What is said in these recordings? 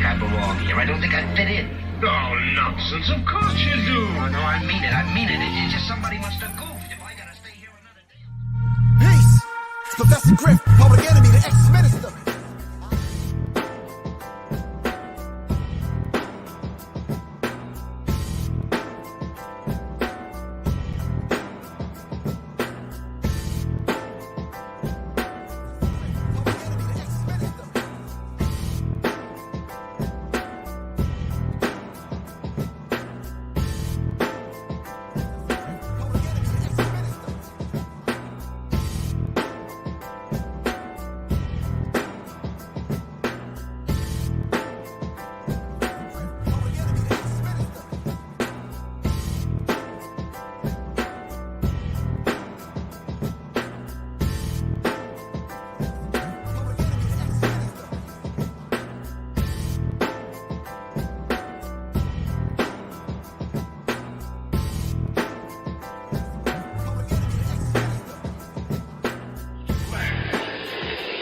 I belong here. I don't think I fit in. Oh, nonsense. Of course you do. Oh, no, I mean it. I mean it. It's just somebody must have goofed if I gotta stay here another day. Peace. Professor Griff, public enemy, the ex-minister.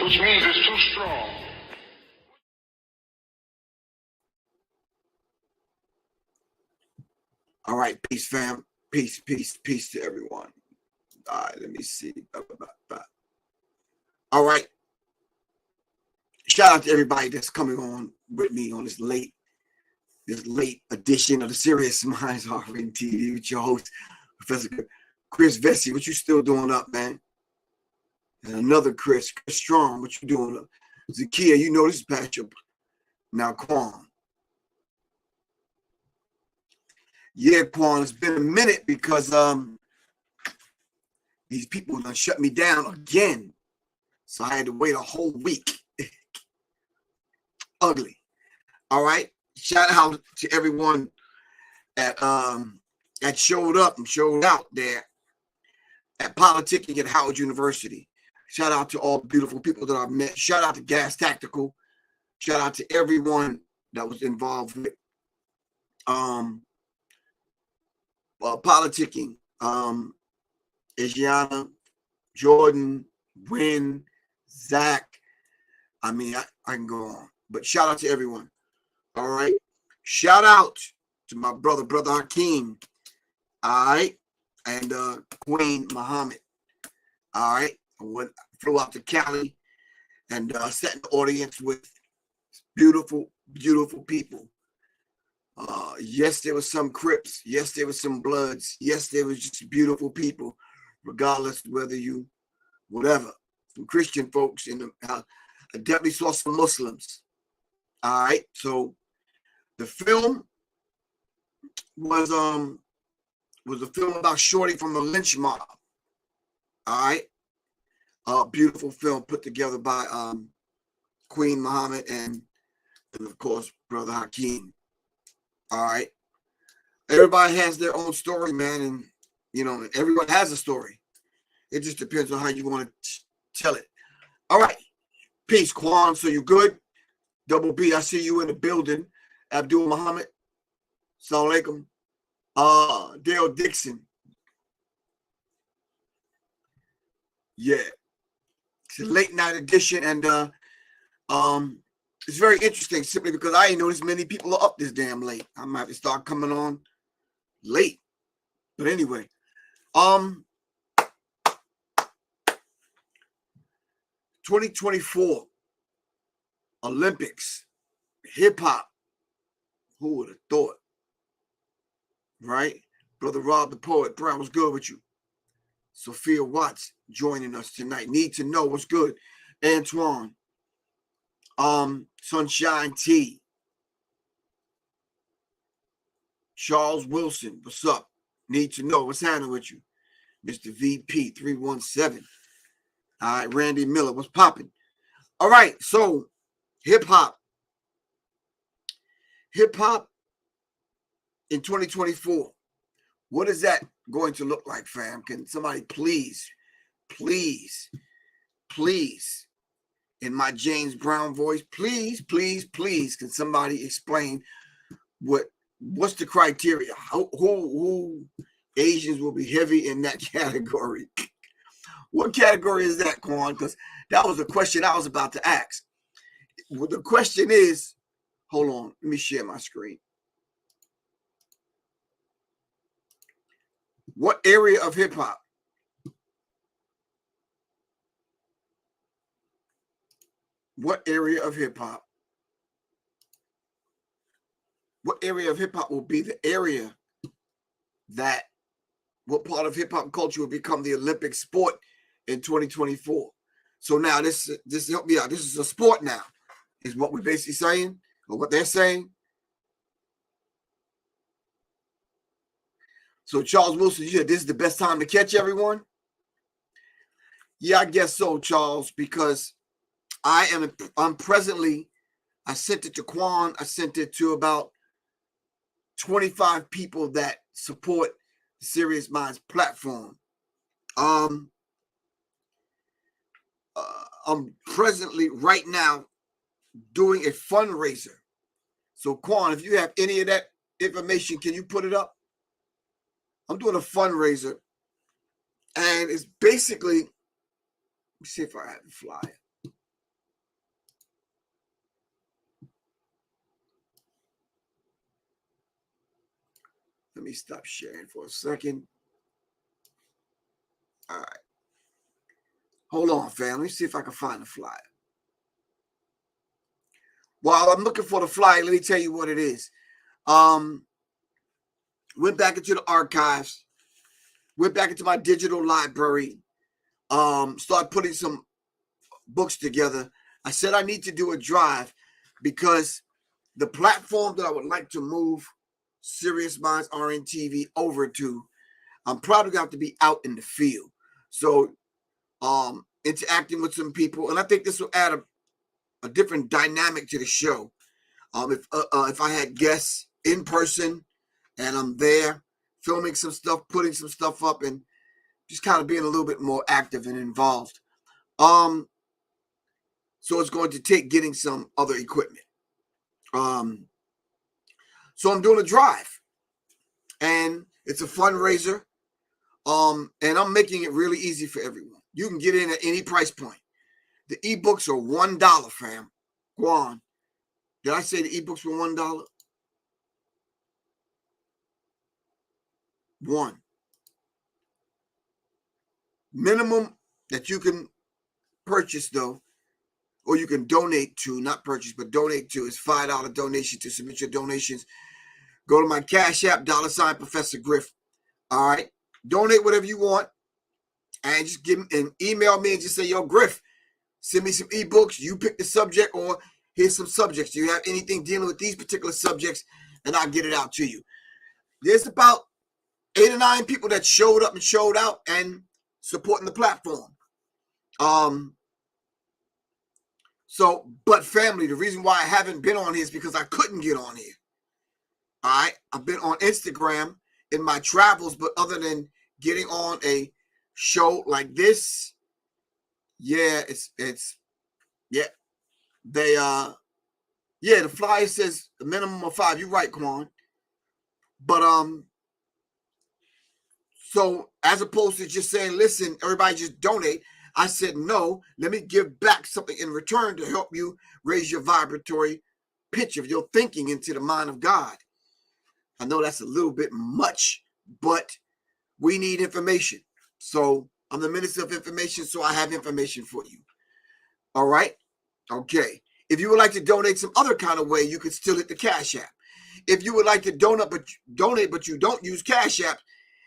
Which means it's too strong. All right, peace, fam. Peace, peace, peace to everyone. All right, let me see. All right. Shout out to everybody that's coming on with me on this late edition of the Serious Minds Offering TV with your host, Professor Chris Vesey. What you still doing up, man? And another Chris Strong. What you doing up? Zakia, you know this is Patrick. Now, Quan. Yeah, Quan, it's been a minute because these people done shut me down again. So I had to wait a whole week. Ugly. All right. Shout out to everyone that showed up and showed out there at politicking at Howard University. Shout out to all the beautiful people that I've met. Shout out to Gas Tactical. Shout out to everyone that was involved with politicking. Asiana, Jordan, Wynn, Zach. I mean, I can go on. But shout out to everyone. All right. Shout out to my brother Hakeem. All right. And Queen Muhammad. All right. I flew out to Cali and sat in the audience with beautiful, beautiful people. Yes, there was some Crips. Yes, there was some Bloods. Yes, there was just beautiful people, regardless of whether you, whatever. Some Christian folks. I definitely saw some Muslims. All right. So the film was a film about Shorty from the lynch mob. All right. Beautiful film put together by Queen Muhammad and of course, Brother Hakeem. All right. Everybody has their own story, man. And, you know, everyone has a story. It just depends on how you want to tell it. All right. Peace, Quan. So you good? Double B, I see you in the building. Abdul Muhammad. Assalamu alaikum. Dale Dixon. Yeah. It's a late night edition. And it's very interesting simply because I ain't noticed many people are up this damn late. I might have to start coming on late. But anyway. 2024 Olympics, hip hop. Who would have thought? Right? Brother Rob the Poet Brown, what's good with you? Sophia Watts joining us tonight. Need to know what's good. Antoine. Sunshine T. Charles Wilson, what's up? Need to know what's happening with you. Mr. VP 317. All right, Randy Miller, what's popping? All right, so hip hop in 2024. What is that going to look like, fam? Can somebody please, in my James Brown voice, please, can somebody explain what's the criteria? Who Asians will be heavy in that category? What category is that, Quan? Because that was a question I was about to ask. Well, the question is, Hold on. Let me share my screen. What area of hip hop? What area of hip hop? What area of hip hop will be the area that what part of hip hop culture will become the Olympic sport in 2024? So now this help me out. This is a sport now, is what we're basically saying, or what they're saying. So Charles Wilson, you said this is the best time to catch everyone? Yeah, I guess so, Charles, because I'm presently, I sent it to Quan, I sent it to about 25 people that support the Serious Minds platform. I'm presently right now doing a fundraiser. So Quan, if you have any of that information, can you put it up? I'm doing a fundraiser, and it's basically, let me see if I have the flyer. Let me stop sharing for a second. All right. Hold on, fam. Let me see if I can find the flyer. While I'm looking for the flyer, let me tell you what it is. Went back into the archives, went back into my digital library, started putting some books together. I said I need to do a drive because the platform that I would like to move Serious Minds RNTV over to, I'm probably going to have to be out in the field. So interacting with some people, and I think this will add a different dynamic to the show. If I had guests in person and I'm there filming some stuff, putting some stuff up, and just kind of being a little bit more active and involved. So it's going to take getting some other equipment. So I'm doing a drive, and it's a fundraiser. And I'm making it really easy for everyone. You can get in at any price point. The ebooks are $1, fam. Guan, did I say the ebooks were $1? One. Minimum that you can purchase, though, or you can donate to, not purchase, but donate to, is $5 donation to submit your donations. Go to my Cash App, $ Professor Griff. All right. Donate whatever you want. And just give and email me and just say, yo, Griff, send me some ebooks. You pick the subject, or here's some subjects. Do you have anything dealing with these particular subjects? And I'll get it out to you. There's about 8 or 9 people that showed up and showed out and supporting the platform. So, but family, the reason why I haven't been on here is because I couldn't get on here. All right. I've been on Instagram in my travels, but other than getting on a show like this, yeah, the flyer says a minimum of 5. You're right, Quan. But so as opposed to just saying, listen, everybody just donate, I said, no, let me give back something in return to help you raise your vibratory pitch of your thinking into the mind of God. I know that's a little bit much, but we need information. So I'm the Minister of Information, so I have information for you. All right? Okay. If you would like to donate some other kind of way, you could still hit the Cash App. If you would like to donate, but you don't use Cash App,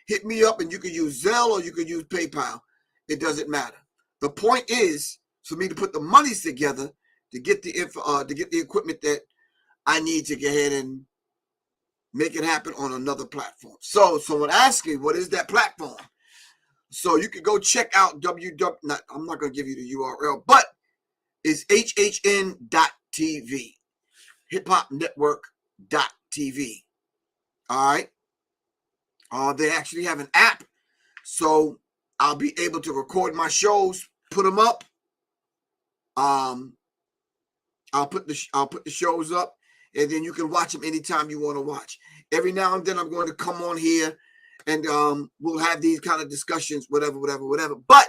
hit me up, and you can use Zelle or you can use PayPal. It doesn't matter. The point is for me to put the monies together to get the equipment that I need to go ahead and make it happen on another platform. So someone asked me, what is that platform? So you can go check out I'm not going to give you the URL, but it's hhn.tv, hiphopnetwork.tv. All right. They actually have an app, so I'll be able to record my shows, put them up. I'll put the shows up, and then you can watch them anytime you want to watch. Every now and then I'm going to come on here, and we'll have these kind of discussions, whatever. But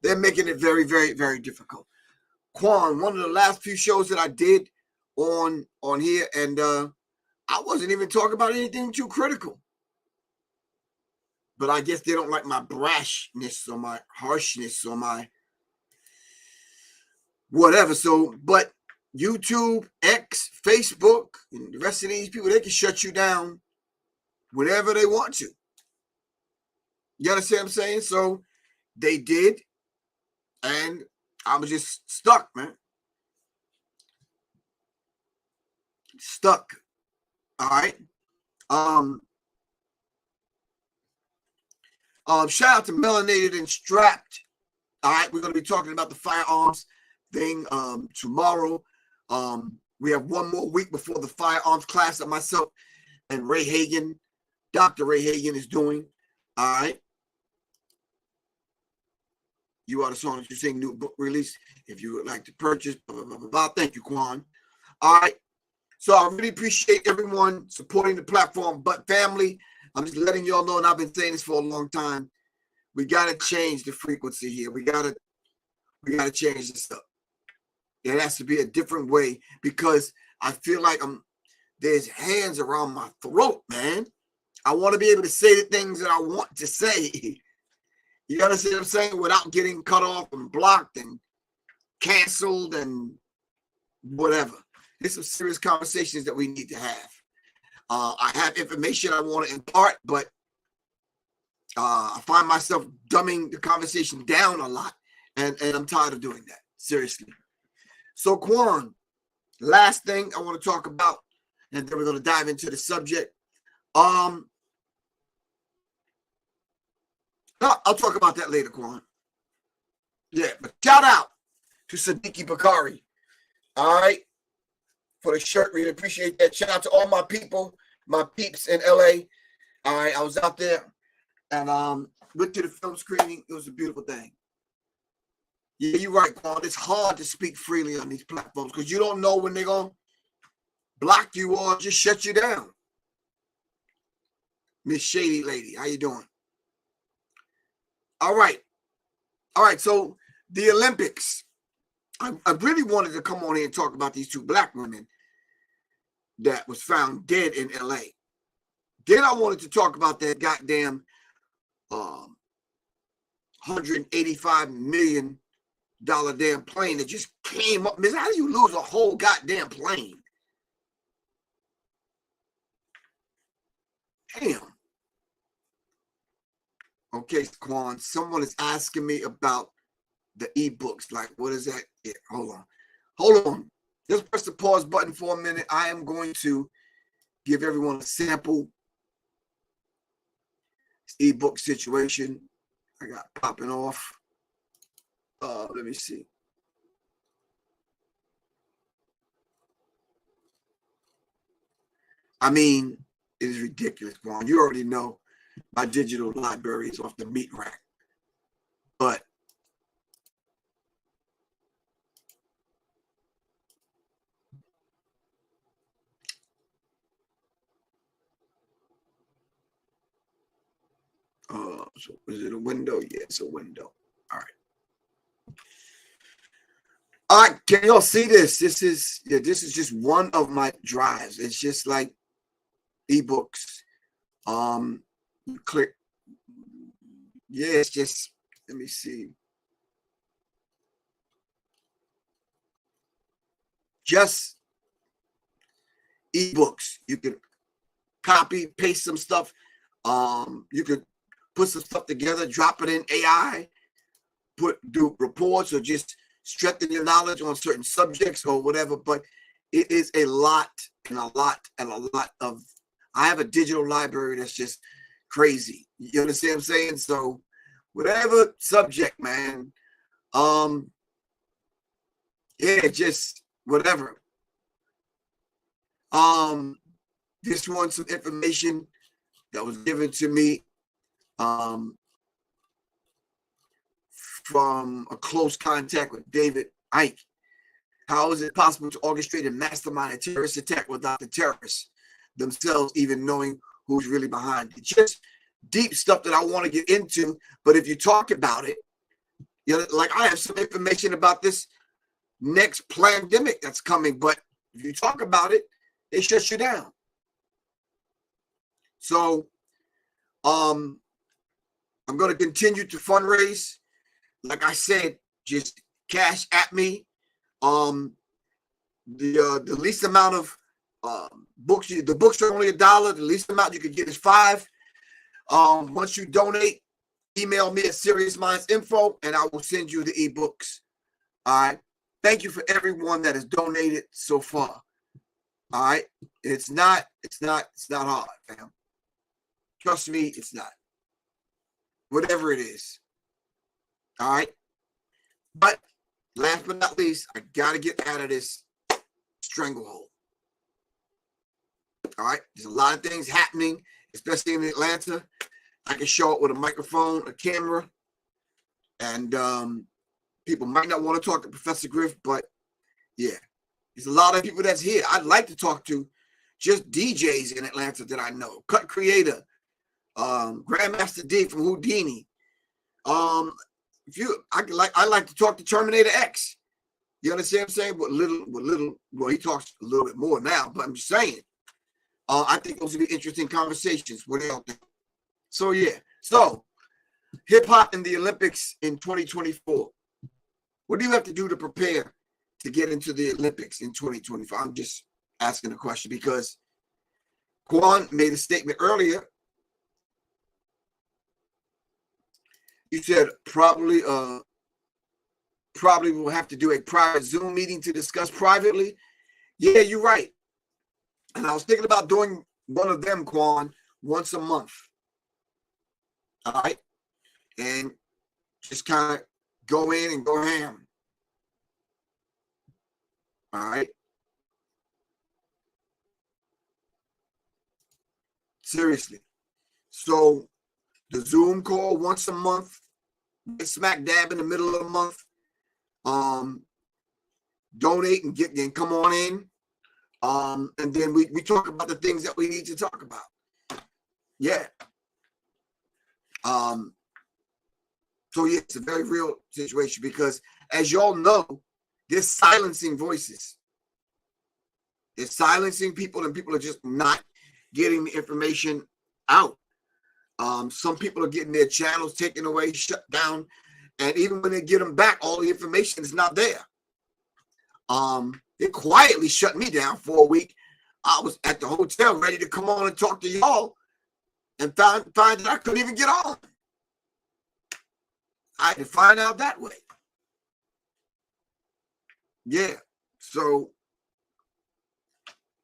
they're making it very, very, very difficult. Quan, one of the last few shows that I did on here, and I wasn't even talking about anything too critical. But I guess they don't like my brashness or my harshness or my whatever. So, but YouTube, X, Facebook, and the rest of these people, they can shut you down whenever they want to. You understand what I'm saying? So they did, and I was just stuck, man. Stuck. All right. Shout out to Melanated and Strapped. All right, we're going to be talking about the firearms thing tomorrow. We have one more week before the firearms class that myself and Ray Hagan, Dr. Ray Hagan, is doing. All right. You Are the Song That You Sing new book release. If you would like to purchase, blah, blah, blah, blah, blah. Thank you, Quan. All right. So I really appreciate everyone supporting the platform. But family, I'm just letting y'all know, and I've been saying this for a long time, we got to change the frequency here. We got to change this up. It has to be a different way, because I feel like there's hands around my throat, man. I want to be able to say the things that I want to say. You understand what I'm saying? Without getting cut off and blocked and canceled and whatever. There's some serious conversations that we need to have. I have information I want to impart, but I find myself dumbing the conversation down a lot, and I'm tired of doing that. Seriously. So, Quan, last thing I want to talk about, and then we're going to dive into the subject. I'll talk about that later, Quan. Yeah, but shout out to Siddiqui Bakari. All right. For the shirt, really appreciate that. Shout out to all my people, my peeps in LA. All right, I was out there and went to the film screening. It was a beautiful thing. Yeah, you're right, Quan. It's hard to speak freely on these platforms because you don't know when they're going to block you or just shut you down. Miss Shady Lady, how you doing? All right. So the Olympics. I really wanted to come on here and talk about these two black women that was found dead in LA. Then I wanted to talk about that goddamn $185 million damn plane that just came up. Miss, how do you lose a whole goddamn plane? Damn. Okay, Quan, someone is asking me about the ebooks. Like, what is that? Yeah, hold on. Just press the pause button for a minute. I am going to give everyone a sample ebook situation. I got popping off. Let me see. I mean, it is ridiculous, Quan. You already know my digital library is off the meat rack. But so is it a window? Yeah, it's a window. All right. All right, can y'all see this? This is just one of my drives. It's just like ebooks. Click. Yeah, it's just, let me see. Just ebooks. You can copy, paste some stuff. You could put some stuff together, drop it in AI, do reports, or just strengthen your knowledge on certain subjects or whatever. But it is a lot and a lot and a lot of. I have a digital library that's just crazy. You understand what I'm saying? So whatever subject, man. Yeah, just whatever. This one, some information that was given to me from a close contact with David Icke. How is it possible to orchestrate and mastermind a terrorist attack without the terrorists themselves even knowing who's really behind it? Just deep stuff that I want to get into. But if you talk about it, you know, like I have some information about this next pandemic that's coming, but If you talk about it, they shut you down. So I'm going to continue to fundraise. Like I said, just cash at me. The least amount of books, the books are only $1. The least amount you could get is $5. Once you donate, email me at seriousminds.info and I will send you the ebooks. All right. Thank you for everyone that has donated so far. All right. It's not hard, fam. Trust me, it's not. Whatever it is. All right. But last but not least, I got to get out of this stranglehold. All right. There's a lot of things happening, especially in Atlanta. I can show up with a microphone, a camera, and people might not want to talk to Professor Griff, but yeah, there's a lot of people that's here. I'd like to talk to just DJs in Atlanta that I know. Cut Creator, Grandmaster D from Houdini. I like to talk to Terminator X. You understand what I'm saying? Well, he talks a little bit more now, but I'm just saying. I think those would be interesting conversations. What do y'all think? So yeah, so hip hop in the Olympics in 2024. What do you have to do to prepare to get into the Olympics in 2024? I'm just asking a question because Quan made a statement earlier. You said probably will have to do a private Zoom meeting to discuss privately. Yeah, you're right. And I was thinking about doing one of them, Quan, once a month. All right. And just kind of go in and go ham. All right. Seriously. So the Zoom call once a month, smack dab in the middle of the month. Donate and come on in. And then we talk about the things that we need to talk about. Yeah. So yeah, it's a very real situation because as y'all know, they're silencing voices. They're silencing people and people are just not getting the information out. Some people are getting their channels taken away, shut down. And even when they get them back, all the information is not there. They quietly shut me down for a week. I was at the hotel ready to come on and talk to y'all and find that I couldn't even get on. I had to find out that way. Yeah. So,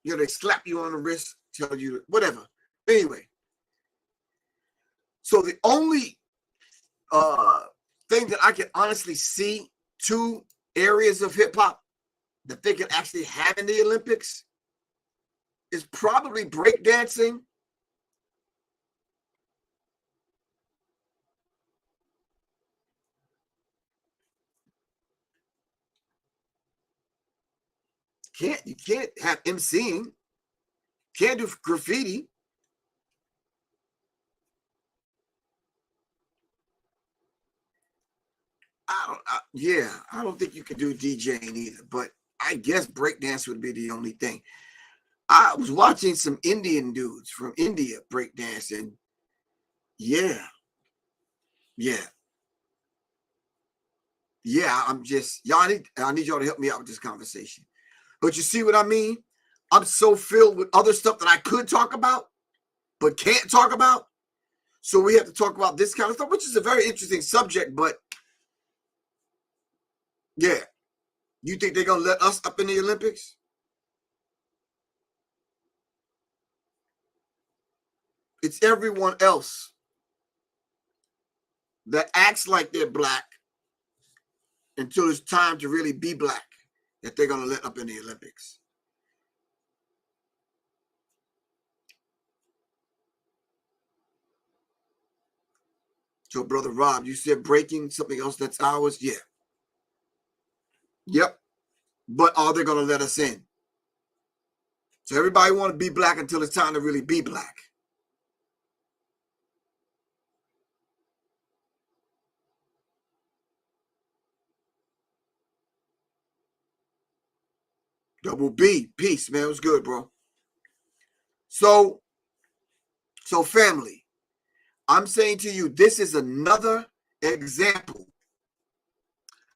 they slap you on the wrist, tell you whatever. Anyway. So the only thing that I can honestly see two areas of hip hop that they can actually have in the Olympics is probably breakdancing . You can't have MCing. Can't do graffiti. I don't think you can do DJing either, but I guess breakdance would be the only thing. I was watching some Indian dudes from India breakdancing. Yeah. I'm just I need y'all to help me out with this conversation. But you see what I mean? I'm so filled with other stuff that I could talk about, but can't talk about. So we have to talk about this kind of stuff, which is a very interesting subject. But yeah, you think they're gonna let us up in the Olympics? It's everyone else that acts like they're black until it's time to really be black that they're gonna let up in the Olympics. So, Brother Rob, you said breaking something else that's ours? Yeah. Yep. But are they going to let us in? So everybody want to be black until it's time to really be black. Double B, peace, man. It was good, bro. So family, I'm saying to you, this is another example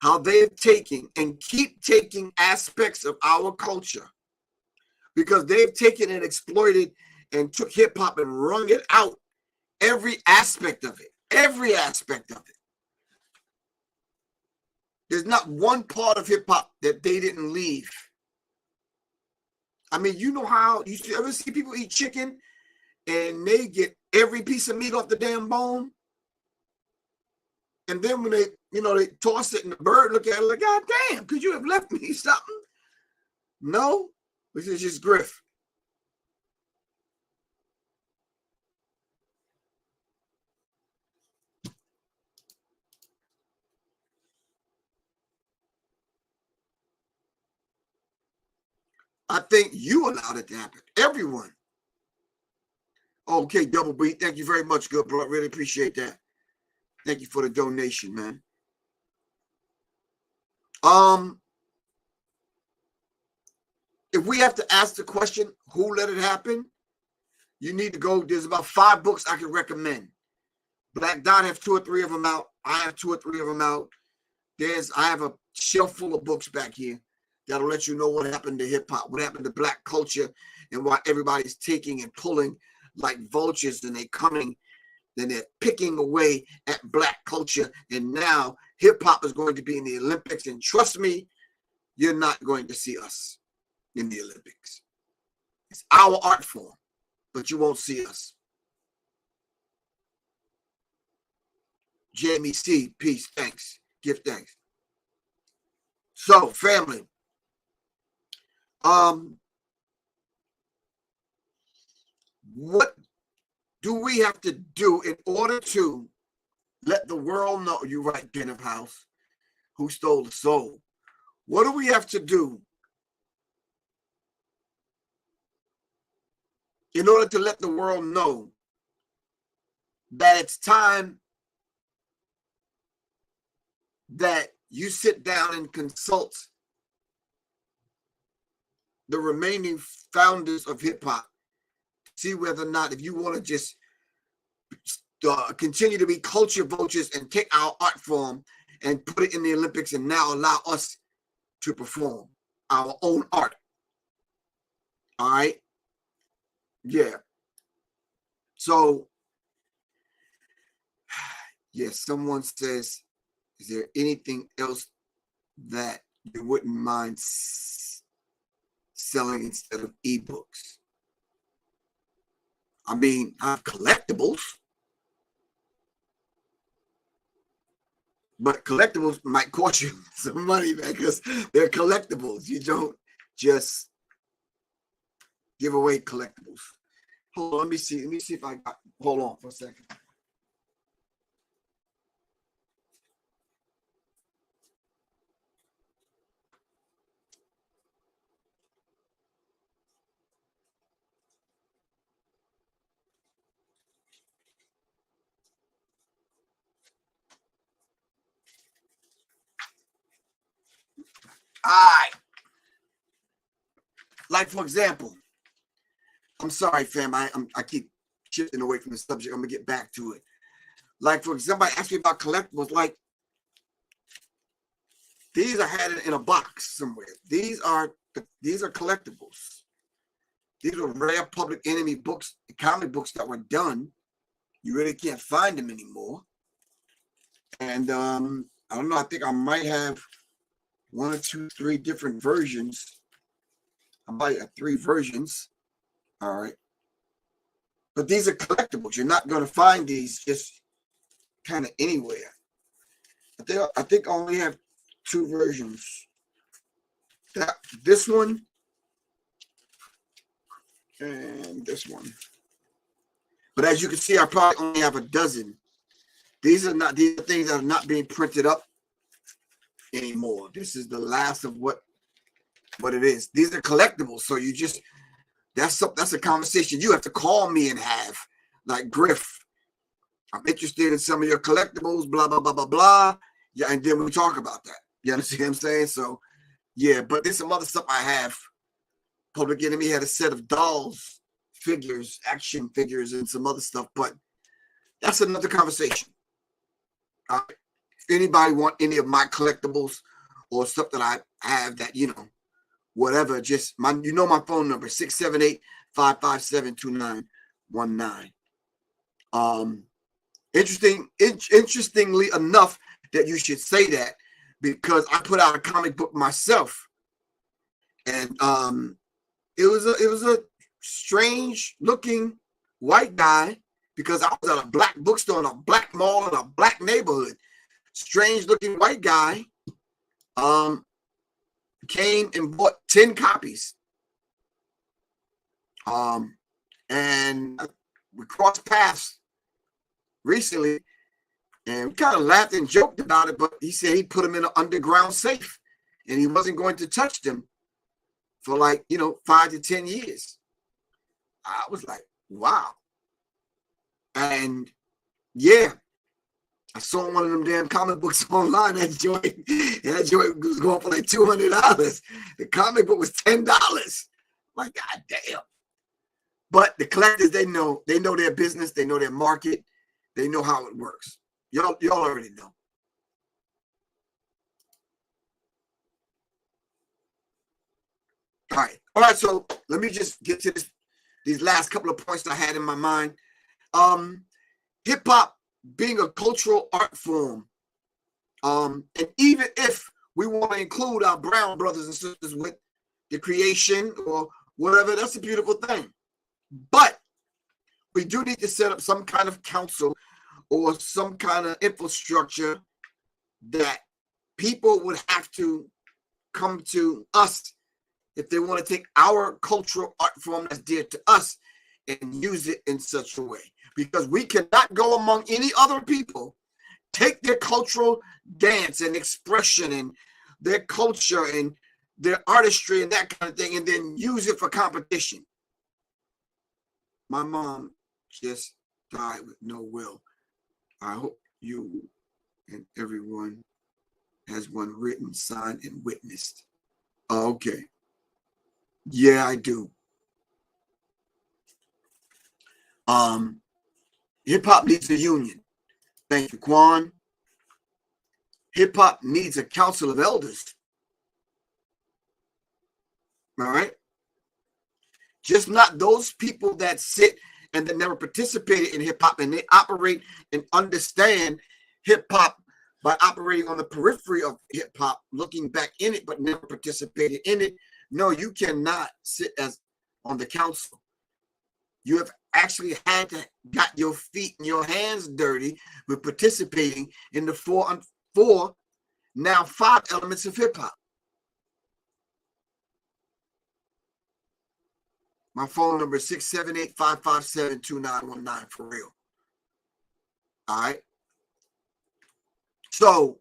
how they've taken and keep taking aspects of our culture, because they've taken and exploited and took hip hop and wrung it out, every aspect of it, every aspect of it. There's not one part of hip hop that they didn't leave. I mean, you know how you ever see people eat chicken and they get every piece of meat off the damn bone? And then when they, they toss it and the bird look at it like, God damn, could you have left me something? No, this is just Griff. I think you allowed it to happen. Everyone. Okay, Double B, thank you very much, good bro. I really appreciate that. Thank you for the donation, man. If we have to ask the question, who let it happen? You need to go. There's about 5 books I can recommend. Black Dot have 2 or 3 of them out. I have 2 or 3 of them out. I have a shelf full of books back here that'll let you know what happened to hip hop, what happened to black culture, and why everybody's taking and pulling like vultures, and they're coming, and they're picking away at black culture. And now hip hop is going to be in the Olympics. And trust me, you're not going to see us in the Olympics. It's our art form, but you won't see us. Jamie C, peace, thanks, give thanks. So, family, what do we have to do in order to let the world know? You're right, Den of House, who stole the soul. What do we have to do in order to let the world know that it's time that you sit down and consult the remaining founders of hip hop, see whether or not, if you want to just continue to be culture vultures and take our art form and put it in the Olympics and now allow us to perform our own art. All right. Yeah. So, yes, someone says, is there anything else that you wouldn't mind selling instead of ebooks? I mean, I have collectibles, but collectibles might cost you some money, man, because they're collectibles. You don't just give away collectibles. Hold on, let me see if I got, hold on for a second. All right. Like, for example, I'm sorry, fam. I keep shifting away from the subject. I'm going to get back to it. Like, for example, somebody asked me about collectibles. Like, these are had in a box somewhere. These are collectibles. These are rare Public Enemy books, comic books that were done. You really can't find them anymore. And I don't know. I think I might have 1 or 2, 3 different versions. I might have 3 versions. All right. But these are collectibles. You're not going to find these just kind of anywhere. I think I only have 2 versions. This one and this one. But as you can see, I probably only have a dozen. These are things that are not being printed up anymore. This is the last of what it is. These are collectibles. So you just, that's a conversation you have to call me and have. Like, Griff, I'm interested in some of your collectibles, blah, blah, blah, blah, blah. Yeah, and then we talk about that. You understand what I'm saying? So, yeah, but there's some other stuff I have Public Enemy had a set of dolls, figures, action figures, and some other stuff, but that's another conversation. If anybody want any of my collectibles or stuff that I have that, you know, whatever, just my phone number, 678-557-2919. Interestingly enough that you should say that, because I put out a comic book myself, and it was a strange looking white guy, because I was at a black bookstore in a black mall in a black neighborhood. Strange looking white guy came and bought 10 copies. And we crossed paths recently, and we kind of laughed and joked about it, but he said he put them in an underground safe and he wasn't going to touch them for, like, 5 to 10 years. I was like, wow. And yeah, I saw one of them damn comic books online. That joint was going for like $200. The comic book was $10. Like, god damn. But the collectors, they know their business, they know their market, they know how it works. Y'all already know. All right. So let me just get to these last couple of points I had in my mind. Hip hop being a cultural art form, and even if we want to include our brown brothers and sisters with the creation or whatever, that's a beautiful thing. But we do need to set up some kind of council or some kind of infrastructure that people would have to come to us if they want to take our cultural art form that's dear to us and use it in such a way. Because we cannot go among any other people, take their cultural dance and expression and their culture and their artistry and that kind of thing, and then use it for competition. My mom just died with no will. I hope you and everyone has one written, signed, and witnessed. Okay. Yeah, I do. Hip hop needs a union. Thank you, Quan. Hip hop needs a council of elders. All right. Just not those people that sit and that never participated in hip hop and they operate and understand hip hop by operating on the periphery of hip hop, looking back in it, but never participated in it. No, you cannot sit as on the council. You have actually had to got your feet and your hands dirty with participating in the four, now 5 elements of hip hop. My phone number is 678-557-2919 for real. All right. So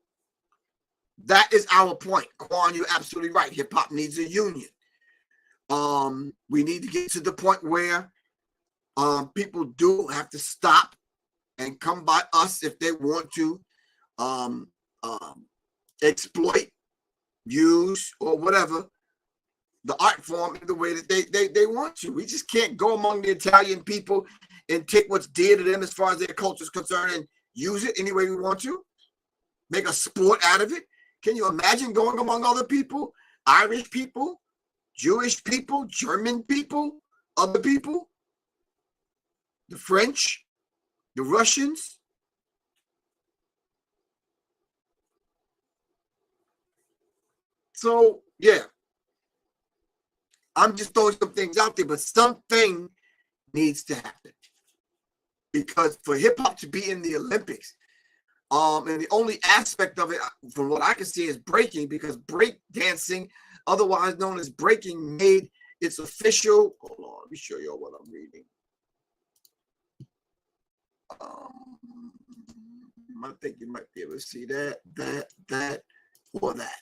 that is our point. Quan, you're absolutely right. Hip hop needs a union. We need to get to the point where people do have to stop and come by us if they want to exploit, use, or whatever the art form in the way that they want to. We just can't go among the Italian people and take what's dear to them as far as their culture is concerned and use it any way we want to. Make a sport out of it. Can you imagine going among other people? Irish people, Jewish people, German people, other people, the French, the Russians. So, yeah. I'm just throwing some things out there, but something needs to happen. Because for hip-hop to be in the Olympics, and the only aspect of it, from what I can see, is breaking, because breakdancing, otherwise known as breaking, made its official. Hold on, let me show you what I'm reading. I think you might be able to see that, or that.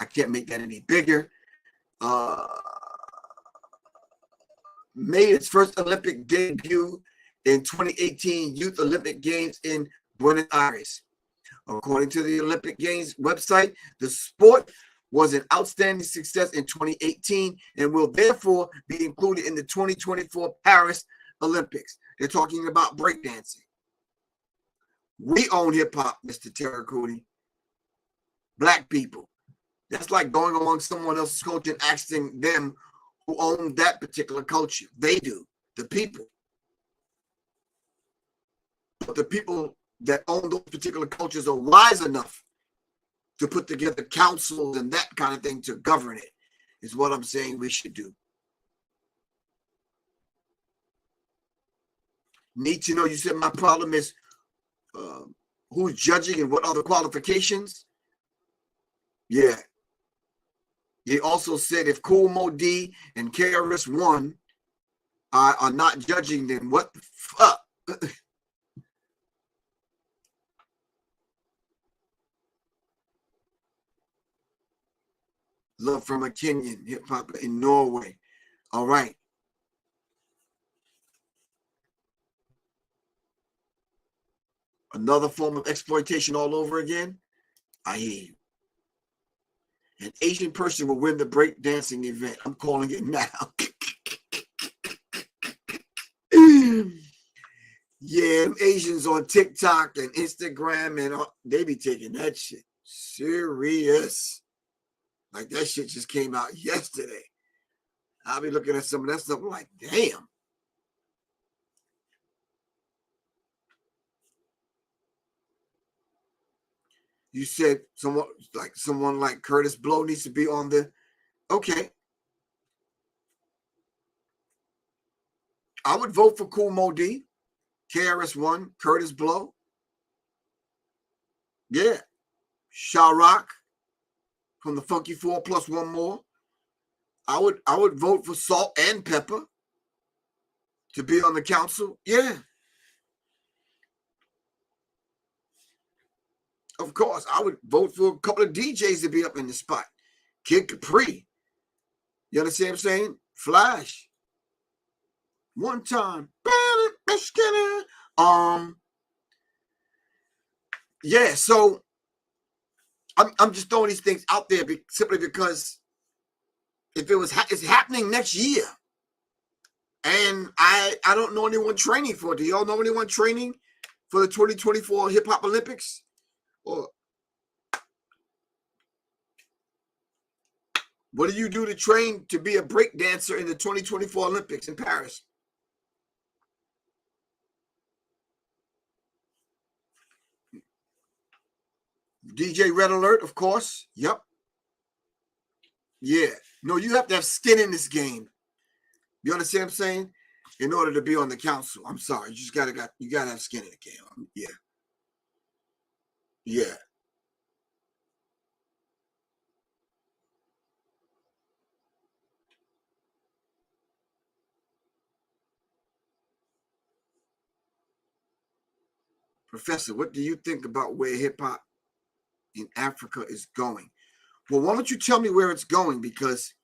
I can't make that any bigger. Made its first Olympic debut in 2018 Youth Olympic Games in Buenos Aires. According to the Olympic Games website, the sport was an outstanding success in 2018 and will therefore be included in the 2024 Paris Olympics. They're talking about breakdancing. We own hip-hop, Mr. Terracooty. Black people. That's like going along someone else's culture and asking them who own that particular culture. They do, the people. But the people that own those particular cultures are wise enough to put together councils and that kind of thing to govern it, is what I'm saying we should do. Need to know, you said my problem is who's judging and what other qualifications? Yeah. He also said if Cool Mo D and KRS-One are not judging, then what the fuck? Love from a Kenyan hip hop in Norway. All right. Another form of exploitation all over again. I hear you. An Asian person will win the breakdancing event. I'm calling it now. Yeah, Asians on TikTok and Instagram and they be taking that shit serious. Like that shit just came out yesterday. I'll be looking at some of that stuff like, damn. You said someone like Curtis Blow needs to be on the, okay. I would vote for Cool Mo D, KRS-One, Curtis Blow. Yeah. Sha Rock from the Funky Four plus one more. I would vote for Salt and Pepper to be on the council. Yeah. Of course, I would vote for a couple of DJs to be up in the spot. Kid Capri. You understand what I'm saying? Flash. One time. Yeah, so I'm just throwing these things out there simply because if it's happening next year, and I don't know anyone training for it. Do y'all know anyone training for the 2024 Hip Hop Olympics? Or what do you do to train to be a break dancer in the 2024 Olympics in Paris? DJ Red Alert, of course. Yep. Yeah. No, you have to have skin in this game. You understand what I'm saying? In order to be on the council. I'm sorry. You just gotta have skin in the game. Yeah. Yeah. Professor, what do you think about where hip hop in Africa is going? Well, why don't you tell me where it's going? Because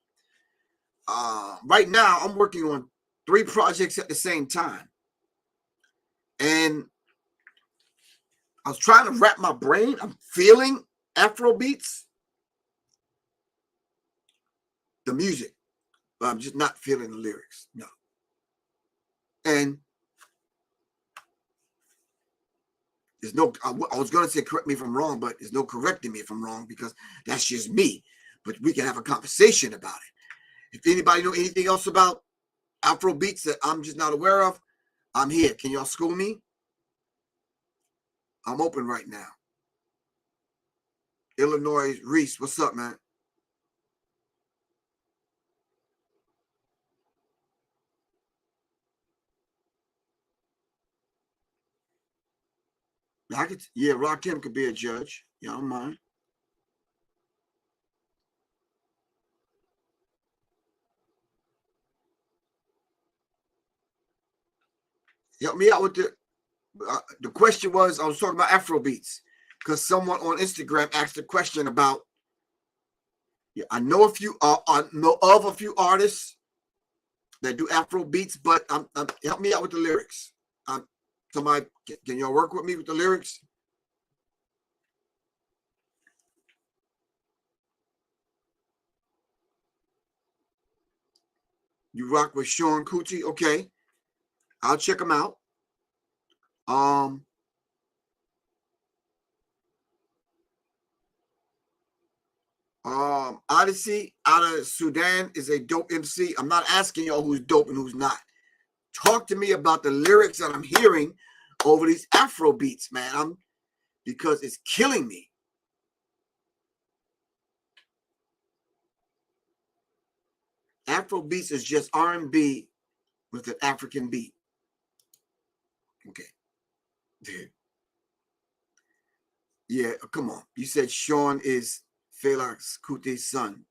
right now I'm working on 3 projects at the same time. And I was trying to wrap my brain. I'm feeling Afrobeats, the music, but I'm just not feeling the lyrics. No. And there's no, I was going to say correct me if I'm wrong, but there's no correcting me if I'm wrong because that's just me. But we can have a conversation about it. If anybody know anything else about Afrobeats that I'm just not aware of, I'm here. Can y'all school me? I'm open right now. Illinois Reese, what's up, man? Rakim could be a judge. Yeah, I don't mind. Help me out with the question was, I was talking about Afrobeats because someone on Instagram asked a question about, I know a few artists that do Afrobeats, but help me out with the lyrics. Somebody, can y'all work with me with the lyrics? You rock with Sean Kuti? Okay. I'll check him out. Odyssey out of Sudan is a dope MC. I'm not asking y'all who's dope and who's not. Talk to me about the lyrics that I'm hearing over these Afro beats, man. Because it's killing me. Afro beats is just R&B with an African beat. Okay. Yeah, come on. You said Sean is Felix Kuti's son.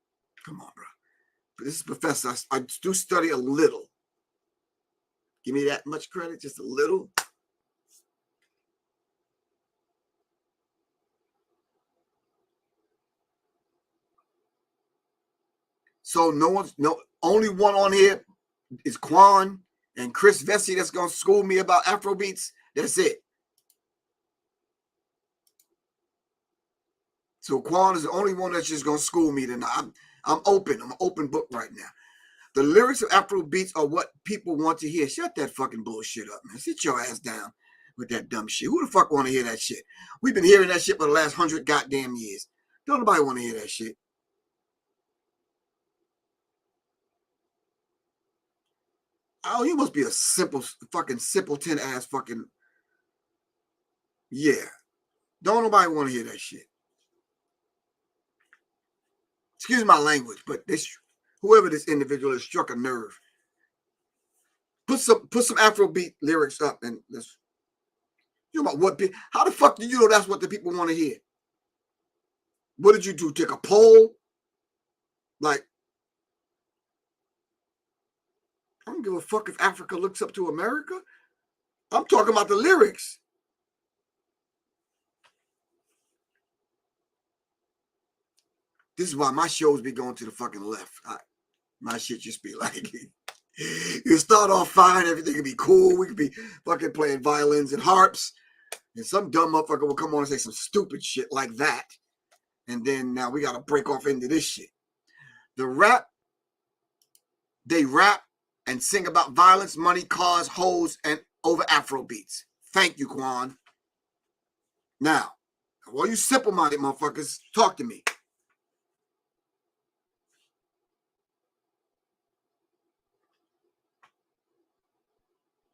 Come on, bro. But this is Professor. I do study a little. Give me that much credit, just a little. So only one on here is Quan and Chris Vesey that's gonna school me about Afrobeats. That's it. So Quan is the only one that's just gonna school me tonight. I'm open. I'm an open book right now. The lyrics of Afrobeats are what people want to hear. Shut that fucking bullshit up, man. Sit your ass down with that dumb shit. Who the fuck want to hear that shit? We've been hearing that shit for the last 100 goddamn years. Don't nobody want to hear that shit. Oh, you must be a fucking simpleton ass fucking. Yeah. Don't nobody want to hear that shit. Excuse my language, but whoever this individual is struck a nerve. Put some Afrobeat lyrics up and let's. You know what? How the fuck do you know that's what the people want to hear? What did you do? Take a poll? Like, I don't give a fuck if Africa looks up to America. I'm talking about the lyrics. This is why my shows be going to the fucking left. My shit just be like, you start off fine, everything could be cool. We could be fucking playing violins and harps. And some dumb motherfucker will come on and say some stupid shit like that. And then now we got to break off into this shit. They rap and sing about violence, money, cars, hoes, and over Afrobeats. Thank you, Quan. Now, all you simple-minded motherfuckers, talk to me.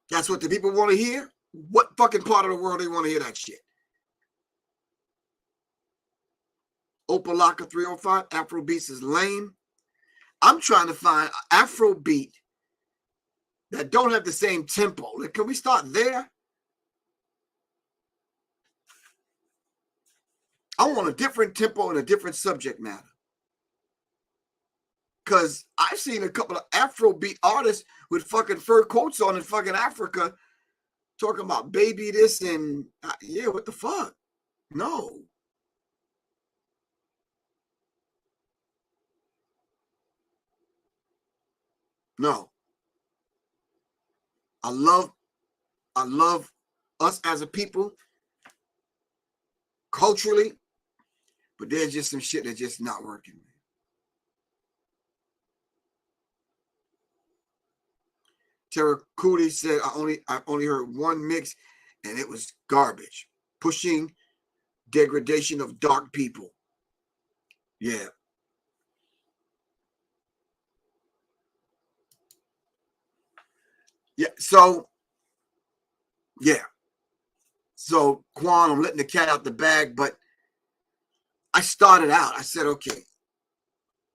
That's what the people want to hear? What fucking part of the world they want to hear that shit? Opalaka 305, Afrobeats is lame. I'm trying to find Afrobeat that don't have the same tempo. Like, can we start there? I want a different tempo and a different subject matter. Because I've seen a couple of Afrobeat artists with fucking fur coats on in fucking Africa talking about baby this and yeah, what the fuck? No. No. I love us as a people culturally, but there's just some shit that's just not working. Tara Cooley said, I only heard one mix and it was garbage. Pushing degradation of dark people. Yeah. Yeah. So, yeah. So, Quan, I'm letting the cat out the bag, but I started out. I said, okay,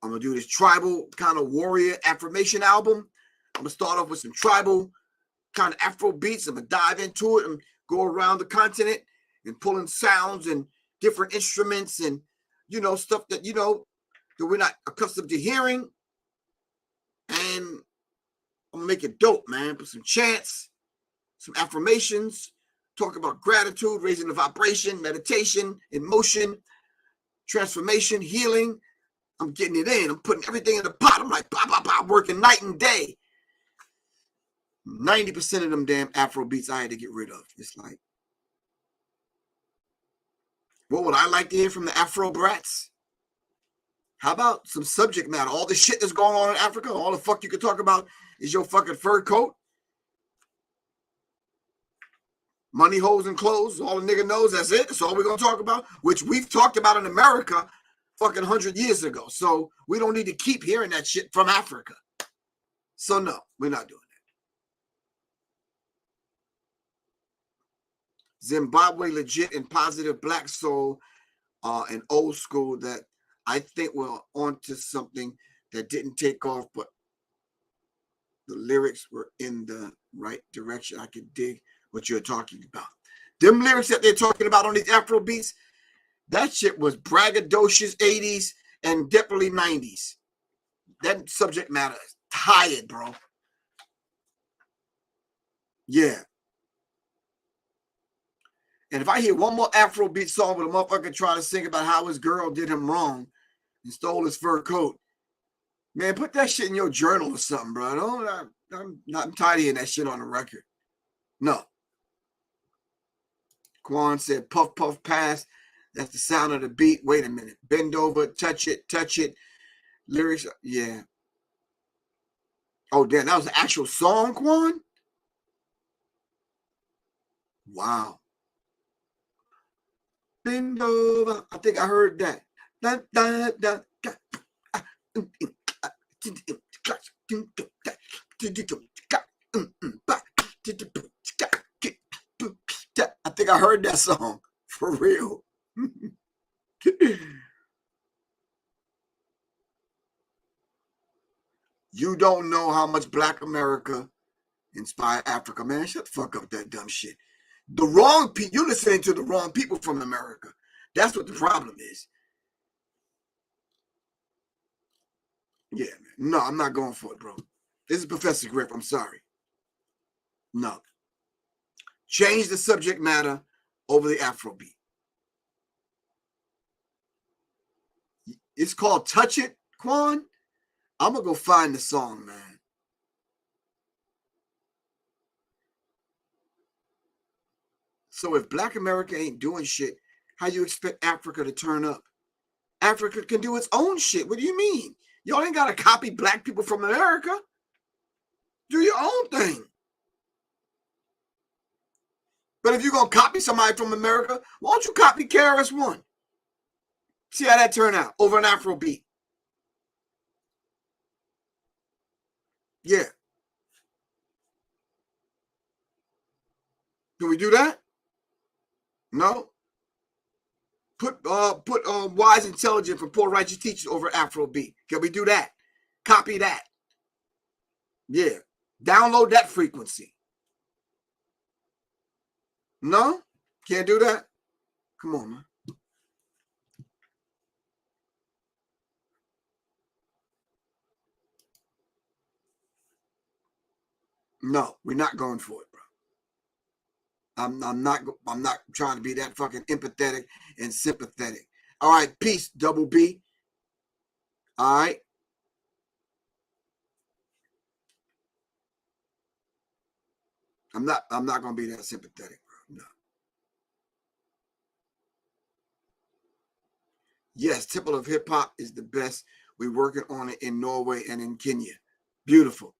I'm going to do this tribal kind of warrior affirmation album. I'm going to start off with some tribal kind of Afro beats. I'm going to dive into it and go around the continent and pulling sounds and different instruments and, you know, stuff that, you know, that we're not accustomed to hearing. And I'm going to make it dope, man. Put some chants, some affirmations, talk about gratitude, raising the vibration, meditation, emotion, transformation, healing. I'm getting it in. I'm putting everything in the pot. I'm like, pop, pop, pop, working night and day. 90% of them damn Afro beats I had to get rid of. It's like, what would I like to hear from the Afro brats? How about some subject matter? All the shit that's going on in Africa, all the fuck you can talk about is your fucking fur coat, money, hoes, and clothes. All the nigga knows, that's it. That's all we're going to talk about, which we've talked about in America fucking 100 years ago. So we don't need to keep hearing that shit from Africa. So no, we're not doing that. Zimbabwe, legit and positive black soul and old school that I think we're onto something that didn't take off, but the lyrics were in the right direction. I could dig what you're talking about. Them lyrics that they're talking about on these Afrobeats, that shit was braggadocious 80s and definitely 90s. That subject matter is tired, bro. Yeah. And if I hear one more Afrobeat song with a motherfucker trying to sing about how his girl did him wrong and stole his fur coat, man, put that shit in your journal or something, bro. I'm tired of hearing that shit on the record. No. Quan said, puff, puff, pass. That's the sound of the beat. Wait a minute. Bend over, touch it, touch it. Lyrics, yeah. Oh, damn, that was the actual song, Quan? Wow. Bend over. I think I heard that. I think I heard that song for real. You don't know how much Black America inspired Africa, man. Shut the fuck up with that dumb shit. The wrong people, you're listening to the wrong people from America. That's what the problem is. Yeah, man. No, I'm not going for it, bro. This is Professor Griff. I'm sorry. No. Change the subject matter over the Afrobeat. It's called Touch It, Quan. I'm going to go find the song, man. So if Black America ain't doing shit, how you expect Africa to turn up? Africa can do its own shit. What do you mean? Y'all ain't got to copy Black people from America. Do your own thing. But if you're going to copy somebody from America, why don't you copy KRS-One? See how that turned out over an Afrobeat. Yeah. Can we do that? No. Put Wise Intelligent for Poor Righteous Teachers over Afrobeat. Can we do that? Copy that. Yeah. Download that frequency. No? Can't do that? Come on, man. No, we're not going for it, bro. I'm not trying to be that fucking empathetic and sympathetic. All right, peace, Double B. All right. I'm not gonna be that sympathetic, bro. No. Yes, Temple of Hip Hop is the best. We're working on it in Norway and in Kenya. Beautiful.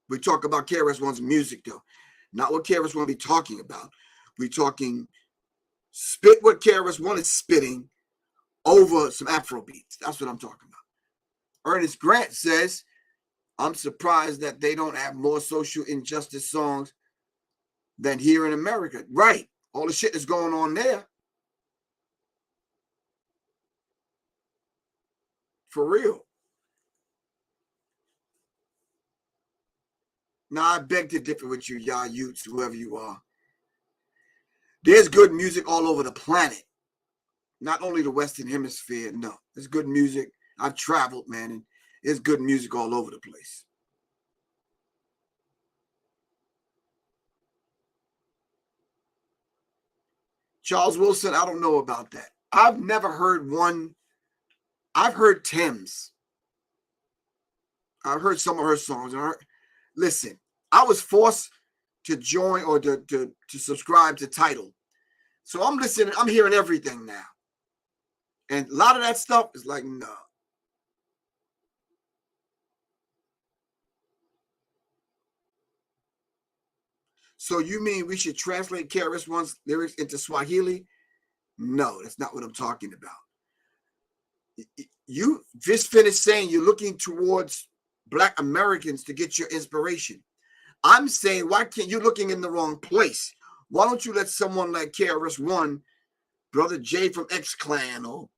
We talk about KRS-One's music, though. Not what KRS-One be talking about. We're talking spit what KRS-One is spitting over some Afrobeats. That's what I'm talking about. Ernest Grant says, I'm surprised that they don't have more social injustice songs than here in America. Right. All the shit that's going on there. For real. Now, I beg to differ with you, y'all youths, whoever you are. There's good music all over the planet. Not only the Western Hemisphere, no. There's good music. I've traveled, man, and there's good music all over the place. Charles Wilson, I don't know about that. I've never heard one. I've heard Thames. I've heard some of her songs. Listen, I was forced to join or to subscribe to Tidal. So I'm listening. I'm hearing everything now. And a lot of that stuff is like, no. So you mean we should translate KRS-One's lyrics into Swahili? No, that's not what I'm talking about. You just finished saying you're looking towards Black Americans to get your inspiration. I'm saying, why can't you looking in the wrong place? Why don't you let someone like KRS-One, Brother Jay from X-Clan, or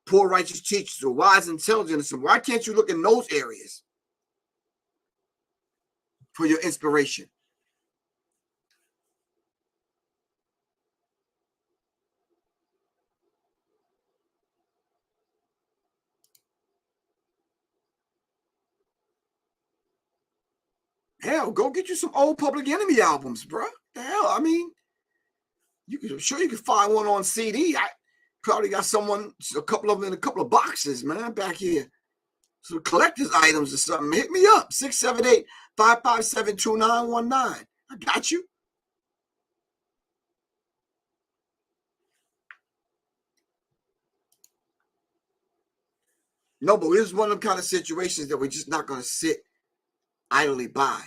Poor Righteous Teachers, or Wise Intelligence, why can't you look in those areas for your inspiration? Hell, go get you some old Public Enemy albums, bro. The hell, I mean, I'm sure you can find one on CD. I probably got a couple of them in a couple of boxes, man, back here. So collector's items or something. Hit me up, 678-557-2919. I got you. No, but it's one of them kind of situations that we're just not going to sit idly by.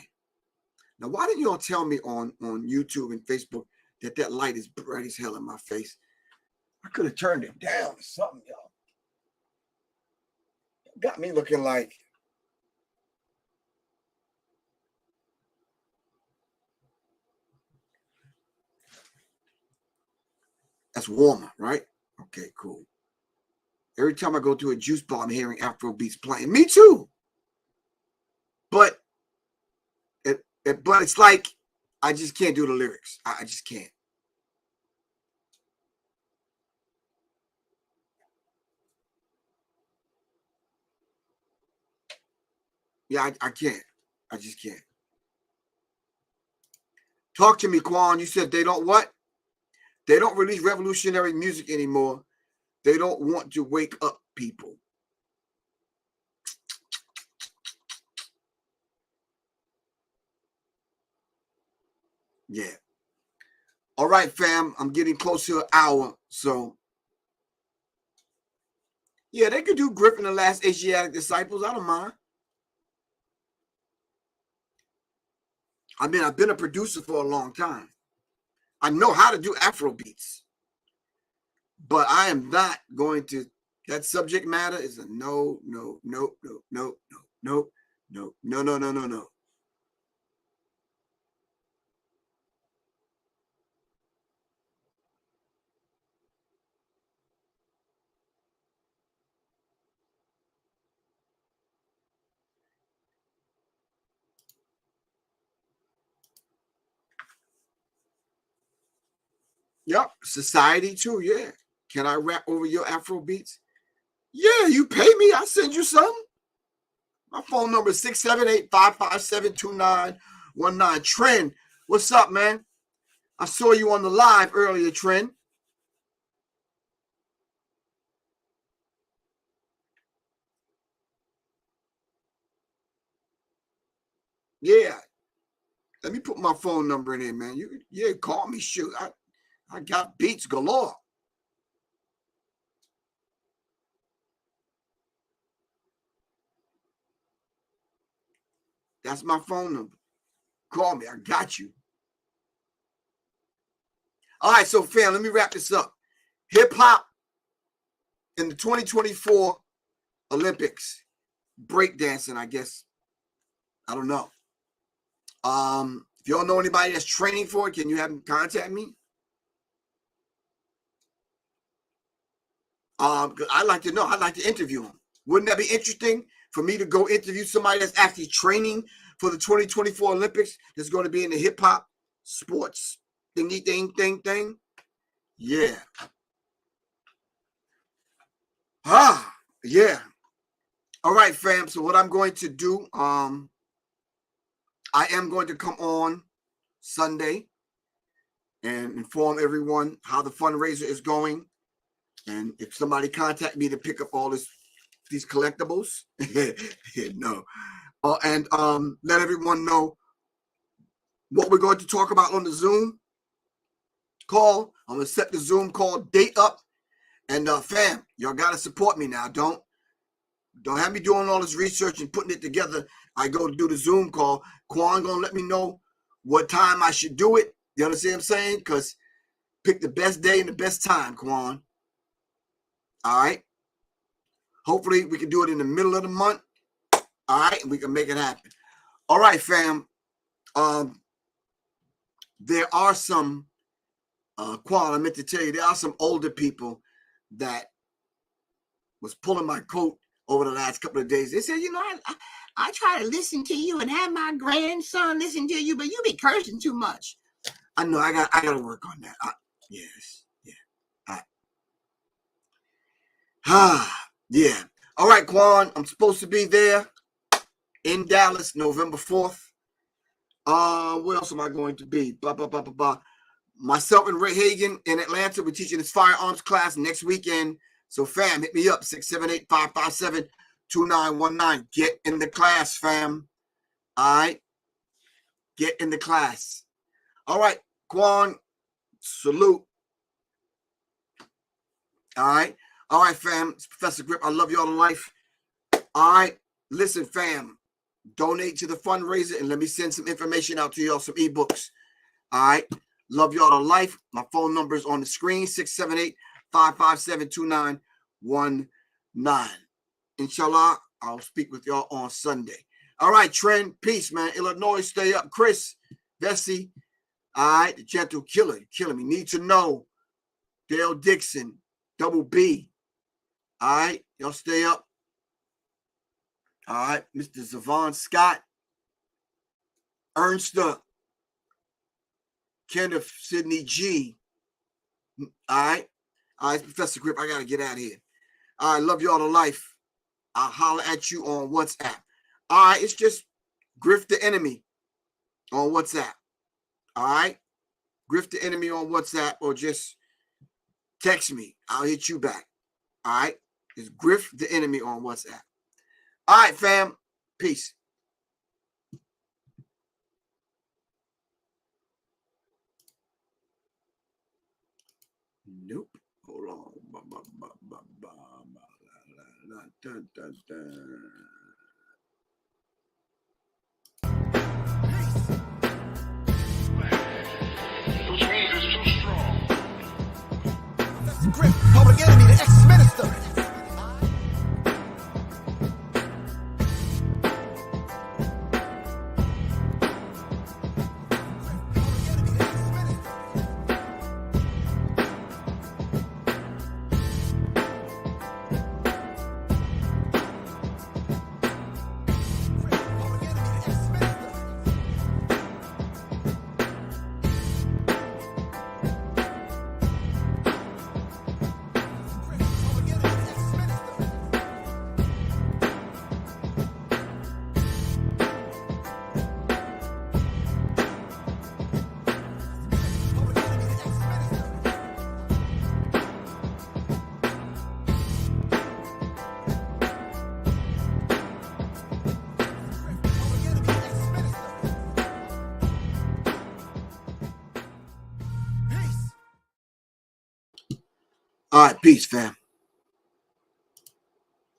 Now, why didn't you all tell me on YouTube and Facebook that light is bright as hell in my face? I could have turned it down or something, y'all. Got me looking like that's warmer, right? Okay, cool. Every time I go to a juice bar, I'm hearing Afrobeats playing. Me too. But it's like I just can't do the lyrics. I just can't. Yeah, I can't. I just can't. Talk to me, Quan. You said they don't what? They don't release revolutionary music anymore. They don't want to wake up people. Yeah. All right, fam. I'm getting close to an hour. So, yeah, they could do Griff and the Last Asiatic Disciples. I don't mind. I mean, I've been a producer for a long time. I know how to do Afrobeats. But I am not going to. That subject matter is a no, no, no, no, no, no, no, no, no, no, no, no. Yep, society too. Yeah. Can I rap over your Afrobeats? Yeah, you pay me. I'll send you some. My phone number is 678-557-2919. Trend, what's up, man? I saw you on the live earlier, Trend. Yeah. Let me put my phone number in there, man. Yeah, call me. Shoot. I got beats galore. That's my phone number. Call me. I got you. All right, so fam, let me wrap this up. Hip hop in the 2024 Olympics. Breakdancing, I guess. I don't know. If you don't know anybody that's training for it, can you have them contact me? I'd like to know. I'd like to interview them. Wouldn't that be interesting for me to go interview somebody that's actually training for the 2024 Olympics that's going to be in the hip hop sports thingy thing? Yeah. Yeah. All right, fam. So what I'm going to do, I am going to come on Sunday and inform everyone how the fundraiser is going. And if somebody contact me to pick up all these collectibles, no. And let everyone know what we're going to talk about on the Zoom call. I'm going to set the Zoom call date up And fam, y'all gotta support me now. Don't have me doing all this research and putting it together. I go to do the Zoom call. Quan gonna let me know what time I should do it. You understand what I'm saying? Because pick the best day and the best time, Quan. All right. Hopefully we can do it in the middle of the month. All right, and we can make it happen. All right, fam. There are some Quan, I meant to tell you, there are some older people that was pulling my coat over the last couple of days. They said, you know, I try to listen to you and have my grandson listen to you, but you be cursing too much. I know I got to work on that. Yes, yeah. Yeah. All right, Quan, I'm supposed to be there in Dallas, November 4th. Where else am I going to be? Myself and Ray Hagan in Atlanta. We're teaching this firearms class next weekend. So, fam, hit me up, 678-557-2919. Get in the class, fam. All right? Get in the class. All right, Quan, salute. All right? All right, fam. It's Professor Griff. I love y'all to life. All right? Listen, fam. Donate to the fundraiser and let me send some information out to y'all, some ebooks. All right? Love y'all to life. My phone number is on the screen, 678-557-2919. Inshallah, I'll speak with y'all on Sunday. All right, Trent. Peace, man. Illinois, stay up. Chris, Vesey. All right, the gentle killer. You're killing me. Need to know. Dale Dixon, Double B. All right, y'all stay up. All right, Mr. Zavon Scott. Ernsta. Kenneth Sidney G. All right, Professor Grip, I got to get out of here. All right, love y'all to life. I'll holler at you on WhatsApp. All right, it's just Griff the Enemy on WhatsApp. All right, Griff the Enemy on WhatsApp, or just text me. I'll hit you back. All right, it's Griff the Enemy on WhatsApp. All right, fam. Peace. Nope. Hold on. Which means it's too strong. That's the Griff, public enemy, the ex-minister. All right, peace, fam.